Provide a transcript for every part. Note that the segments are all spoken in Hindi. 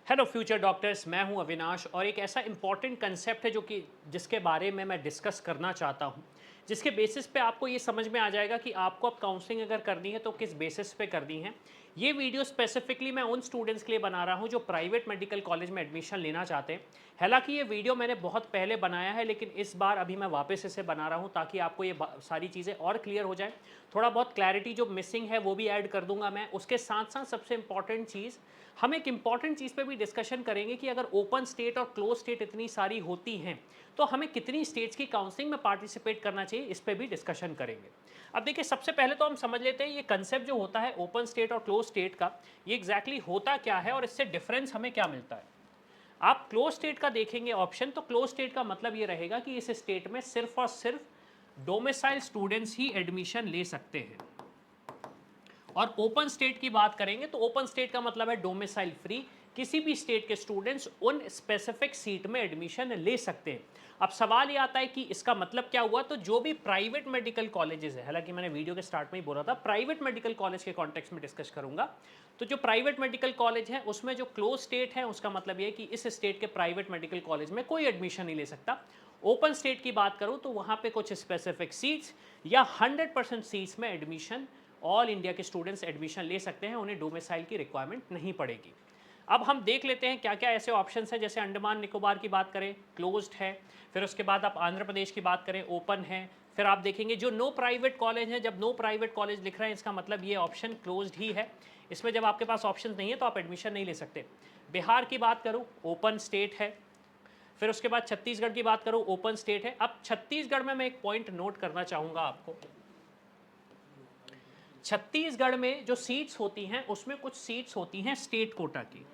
हेलो फ्यूचर डॉक्टर्स, मैं हूं अविनाश और एक ऐसा इंपॉर्टेंट कंसेप्ट है जो कि जिसके बारे में मैं डिस्कस करना चाहता हूं, जिसके बेसिस पे आपको ये समझ में आ जाएगा कि आपको अब काउंसलिंग अगर करनी है तो किस बेसिस पे करनी है। ये वीडियो स्पेसिफिकली मैं उन स्टूडेंट्स के लिए बना रहा हूं जो प्राइवेट मेडिकल कॉलेज में एडमिशन लेना चाहते हैं। हालांकि ये वीडियो मैंने बहुत पहले बनाया है, लेकिन इस बार अभी मैं वापस इसे बना रहा हूं ताकि आपको ये सारी चीज़ें और क्लियर हो जाए। थोड़ा बहुत क्लैरिटी जो मिसिंग है वो भी ऐड कर दूंगा मैं। उसके साथ साथ सबसे इंपॉर्टेंट चीज़, हम एक इंपॉर्टेंट चीज़ पे भी डिस्कशन करेंगे कि अगर ओपन स्टेट और क्लोज स्टेट इतनी सारी होती हैं तो हमें कितनी स्टेट्स की काउंसलिंग में पार्टिसिपेट करना चाहिए, इस पे भी डिस्कशन करेंगे। अब देखिए, सबसे पहले तो हम समझ लेते हैं ये कंसेप्ट जो होता है ओपन स्टेट और क्लोज स्टेट का, ये एग्जैक्टली होता क्या है और इससे डिफरेंस हमें क्या मिलता है। आप क्लोज स्टेट का देखेंगे ऑप्शन, तो क्लोज स्टेट का मतलब ये रहेगा कि इस स्टेट में सिर्फ और सिर्फ डोमिसाइल स्टूडेंट्स ही एडमिशन ले सकते हैं। और ओपन स्टेट की बात करेंगे तो ओपन स्टेट का मतलब है डोमिसाइल फ्री, किसी भी स्टेट के स्टूडेंट्स उन स्पेसिफिक सीट में एडमिशन ले सकते हैं। अब सवाल ये आता है कि इसका मतलब क्या हुआ। तो जो भी प्राइवेट मेडिकल कॉलेजेस है, हालांकि मैंने वीडियो के स्टार्ट में ही बोला था प्राइवेट मेडिकल कॉलेज के कॉन्टेक्स्ट में डिस्कस करूंगा, तो जो प्राइवेट मेडिकल कॉलेज है उसमें जो क्लोज स्टेट है उसका मतलब ये है कि इस स्टेट के प्राइवेट मेडिकल कॉलेज में कोई एडमिशन नहीं ले सकता। ओपन स्टेट की बात करूं तो वहां पे कुछ स्पेसिफिक सीट्स या 100% सीट्स में एडमिशन ऑल इंडिया के स्टूडेंट्स एडमिशन ले सकते हैं, उन्हें डोमिसाइल की रिक्वायरमेंट नहीं पड़ेगी। अब हम देख लेते हैं क्या क्या ऐसे ऑप्शंस हैं। जैसे अंडमान निकोबार की बात करें, क्लोज्ड है। फिर उसके बाद आप आंध्र प्रदेश की बात करें, ओपन है। फिर आप देखेंगे जो नो प्राइवेट कॉलेज है, जब नो प्राइवेट कॉलेज लिख रहे हैं इसका मतलब ये ऑप्शन क्लोज्ड ही है। इसमें जब आपके पास ऑप्शन नहीं है तो आप एडमिशन नहीं ले सकते। बिहार की बात करूँ, ओपन स्टेट है। फिर उसके बाद छत्तीसगढ़ की बात करूँ, ओपन स्टेट है। अब छत्तीसगढ़ में मैं एक पॉइंट नोट करना चाहूँगा आपको। छत्तीसगढ़ में जो सीट्स होती हैं उसमें कुछ सीट्स होती हैं स्टेट कोटा की।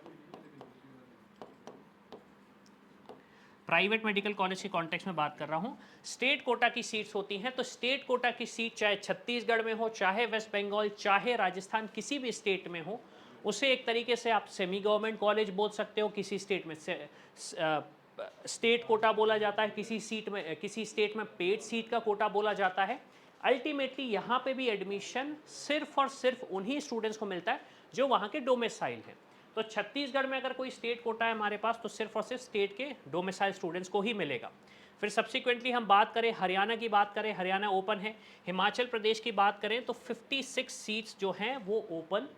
प्राइवेट मेडिकल कॉलेज के कॉन्टेक्स्ट में बात कर रहा हूं। स्टेट कोटा की सीट्स होती हैं, तो स्टेट कोटा की सीट चाहे छत्तीसगढ़ में हो, चाहे वेस्ट बंगाल, चाहे राजस्थान, किसी भी स्टेट में हो, उसे एक तरीके से आप सेमी गवर्नमेंट कॉलेज बोल सकते हो। किसी स्टेट में स्टेट कोटा बोला जाता है, किसी स्टेट में पेड सीट का कोटा बोला जाता है। अल्टीमेटली यहाँ पे भी एडमिशन सिर्फ और सिर्फ उन्हीं स्टूडेंट्स को मिलता है जो वहाँ के डोमिसाइल हैं। तो छत्तीसगढ़ में अगर कोई स्टेट कोटा है हमारे पास तो सिर्फ और सिर्फ स्टेट के डोमिसाइल स्टूडेंट्स को ही मिलेगा। फिर सब्सिक्वेंटली हम बात करें हरियाणा की, बात करें हरियाणा ओपन है। हिमाचल प्रदेश की बात करें तो 56 सीट्स जो हैं वो ओपन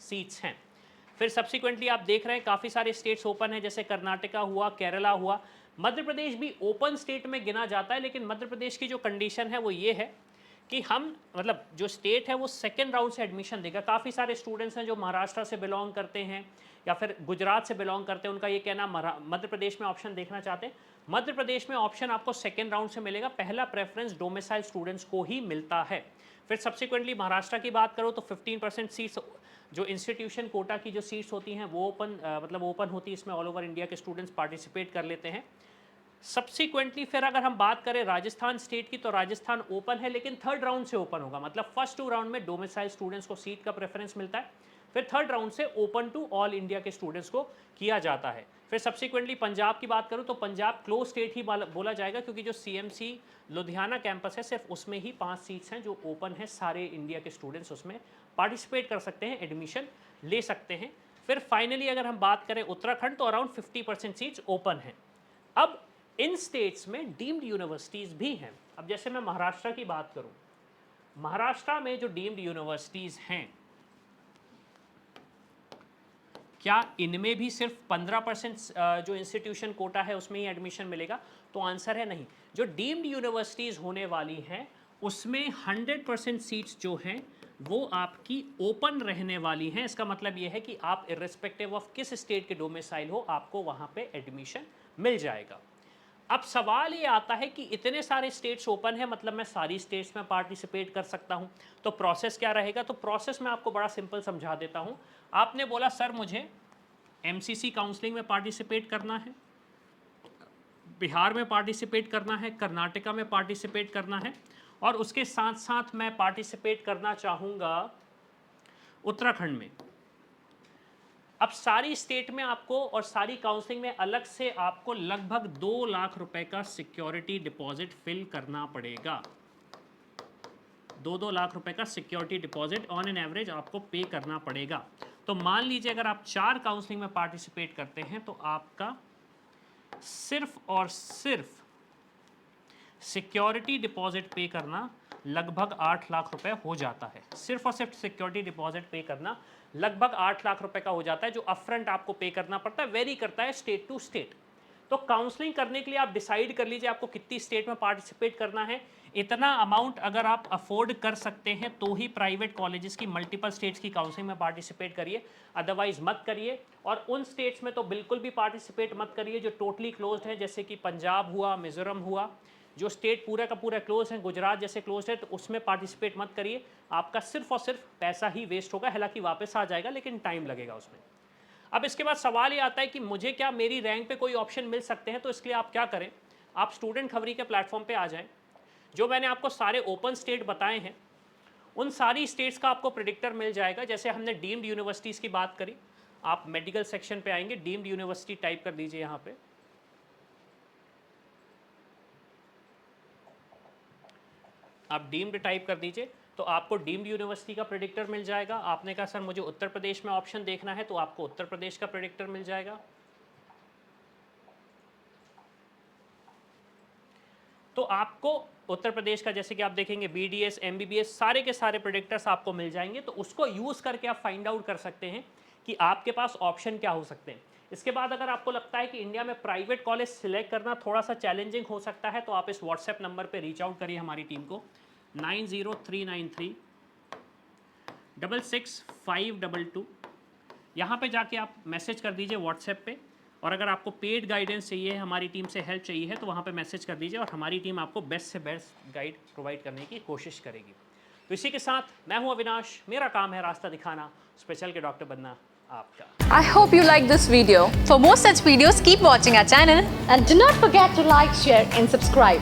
सीट्स हैं। फिर सब्सिक्वेंटली आप देख रहे हैं काफ़ी सारे स्टेट्स ओपन हैं, जैसे कर्नाटका हुआ, केरला हुआ। मध्य प्रदेश भी ओपन स्टेट में गिना जाता है, लेकिन मध्य प्रदेश की जो कंडीशन है वो ये है कि हम मतलब जो स्टेट है वो सेकेंड राउंड से एडमिशन देगा। काफ़ी सारे स्टूडेंट्स हैं जो महाराष्ट्र से बिलोंग करते हैं या फिर गुजरात से बिलोंग करते हैं, उनका ये कहना मध्य प्रदेश में ऑप्शन देखना चाहते हैं। मध्य प्रदेश में ऑप्शन आपको सेकेंड राउंड से मिलेगा, पहला प्रेफरेंस डोमिसाइल स्टूडेंट्स को ही मिलता है। फिर सब्सिक्वेंटली महाराष्ट्र की बात करो तो 15% सीट्स जो इंस्टीट्यूशन कोटा की जो सीट्स होती हैं वो मतलब ओपन होती है, इसमें ऑल ओवर इंडिया के स्टूडेंट्स पार्टिसिपेट कर लेते हैं। सब्सिक्वेंटली फिर अगर हम बात करें राजस्थान स्टेट की, तो राजस्थान ओपन है लेकिन थर्ड राउंड से ओपन होगा, मतलब फर्स्ट 2 राउंड में डोमिसाइल स्टूडेंट्स को सीट का प्रेफरेंस मिलता है, फिर थर्ड राउंड से ओपन टू ऑल इंडिया के स्टूडेंट्स को किया जाता है। फिर सब्सिक्वेंटली पंजाब की बात करूं तो पंजाब क्लोज स्टेट ही बोला जाएगा, क्योंकि जो सीएमसी लुधियाना कैंपस है सिर्फ उसमें ही 5 सीट्स हैं जो ओपन है, सारे इंडिया के स्टूडेंट्स उसमें पार्टिसिपेट कर सकते हैं, एडमिशन ले सकते हैं। फिर फाइनली अगर हम बात करें उत्तराखंड, तो अराउंड 50% सीट्स ओपन हैं। अब इन स्टेट्स में डीम्ड यूनिवर्सिटीज़ भी हैं। अब जैसे मैं महाराष्ट्र की बात करूं, महाराष्ट्र में जो डीम्ड यूनिवर्सिटीज़ हैं, क्या इनमें भी सिर्फ 15% जो इंस्टीट्यूशन कोटा है उसमें ही एडमिशन मिलेगा? तो आंसर है नहीं। जो डीम्ड यूनिवर्सिटीज़ होने वाली हैं उसमें 100% सीट्स जो हैं वो आपकी ओपन रहने वाली हैं। इसका मतलब ये है कि आप इर्रिस्पेक्टिव ऑफ किस स्टेट के डोमिसाइल हो, आपको वहाँ पे एडमिशन मिल जाएगा। अब सवाल ये आता है कि इतने सारे स्टेट्स ओपन है, मतलब मैं सारी स्टेट्स में पार्टिसिपेट कर सकता हूँ, तो प्रोसेस क्या रहेगा? तो प्रोसेस मैं आपको बड़ा सिंपल समझा देता हूँ। आपने बोला सर मुझे एमसीसी काउंसलिंग में पार्टिसिपेट करना है, बिहार में पार्टिसिपेट करना है, कर्नाटका में पार्टिसिपेट करना है, और उसके साथ साथ मैं पार्टिसिपेट करना चाहूँगा उत्तराखंड में। अब सारी स्टेट में आपको और सारी काउंसलिंग में अलग से आपको लगभग 2 लाख रुपए का सिक्योरिटी डिपॉजिट फिल करना पड़ेगा। 2-2 लाख रुपए का security deposit on an average आपको पे करना पड़ेगा। तो मान लीजिए अगर आप 4 काउंसलिंग में पार्टिसिपेट करते हैं तो आपका सिर्फ और सिर्फ सिक्योरिटी डिपॉजिट पे करना लगभग 8 लाख रुपए हो जाता है। सिर्फ और सिर्फ सिक्योरिटी डिपॉजिट पे करना लगभग 8 लाख रुपए का हो जाता है, जो अपफ्रंट आपको पे करना पड़ता है। वेरी करता है स्टेट टू स्टेट। तो काउंसलिंग करने के लिए आप डिसाइड कर लीजिए आपको कितनी स्टेट में पार्टिसिपेट करना है। इतना अमाउंट अगर आप अफोर्ड कर सकते हैं तो ही प्राइवेट कॉलेजेस की मल्टीपल स्टेट्स की काउंसलिंग में पार्टिसिपेट करिए, अदरवाइज मत करिए। और उन स्टेट्स में तो बिल्कुल भी पार्टिसिपेट मत करिए जो टोटली क्लोज्ड है, जैसे कि पंजाब हुआ, मिजोरम हुआ। जो स्टेट पूरा का पूरा क्लोज है, गुजरात जैसे क्लोज है, तो उसमें पार्टिसिपेट मत करिए। आपका सिर्फ और सिर्फ पैसा ही वेस्ट होगा, हालांकि वापस आ जाएगा लेकिन टाइम लगेगा उसमें। अब इसके बाद सवाल ये आता है कि मुझे क्या मेरी रैंक पे कोई ऑप्शन मिल सकते हैं? तो इसके लिए आप क्या करें, आप स्टूडेंट खबरी के प्लेटफॉर्म पे आ जाएं। जो मैंने आपको सारे ओपन स्टेट बताए हैं उन सारी स्टेट्स का आपको प्रेडिक्टर मिल जाएगा। जैसे हमने डीम्ड यूनिवर्सिटीज़ की बात करी, आप मेडिकल सेक्शन पे आएंगे, डीम्ड यूनिवर्सिटी टाइप कर दीजिए। यहाँ पे आप डीम्ड टाइप कर दीजिए तो आपको डीम्ड यूनिवर्सिटी का प्रेडिक्टर मिल जाएगा। आपने कहा सर मुझे उत्तर प्रदेश में ऑप्शन देखना है, तो आपको उत्तर प्रदेश का प्रेडिक्टर मिल जाएगा। तो आपको उत्तर प्रदेश का जैसे कि आप देखेंगे BDS, MBBS सारे के सारे प्रेडिक्टर्स आपको मिल जाएंगे। तो उसको यूज़ करके आप फाइंड आउट कर सकते हैं कि आपके पास ऑप्शन क्या हो सकते हैं। इसके बाद अगर आपको लगता है कि इंडिया में प्राइवेट कॉलेज सिलेक्ट करना थोड़ा सा चैलेंजिंग हो सकता है, तो आप इस व्हाट्सएप नंबर पे रीच आउट करिए हमारी टीम को 9039366522। यहाँ पे जाके आप मैसेज कर दीजिए व्हाट्सएप पे। और अगर आपको पेड गाइडेंस चाहिए, हमारी टीम से हेल्प चाहिए है, तो वहाँ पे मैसेज कर दीजिए और हमारी टीम आपको बेस्ट से बेस्ट गाइड प्रोवाइड करने की कोशिश करेगी। तो इसी के साथ मैं हूँ अविनाश, मेरा काम है रास्ता दिखाना, स्पेशल के डॉक्टर बनना आपका। I hope you like this video. For more such videos, keep watching our channel and do not forget to like, share and subscribe.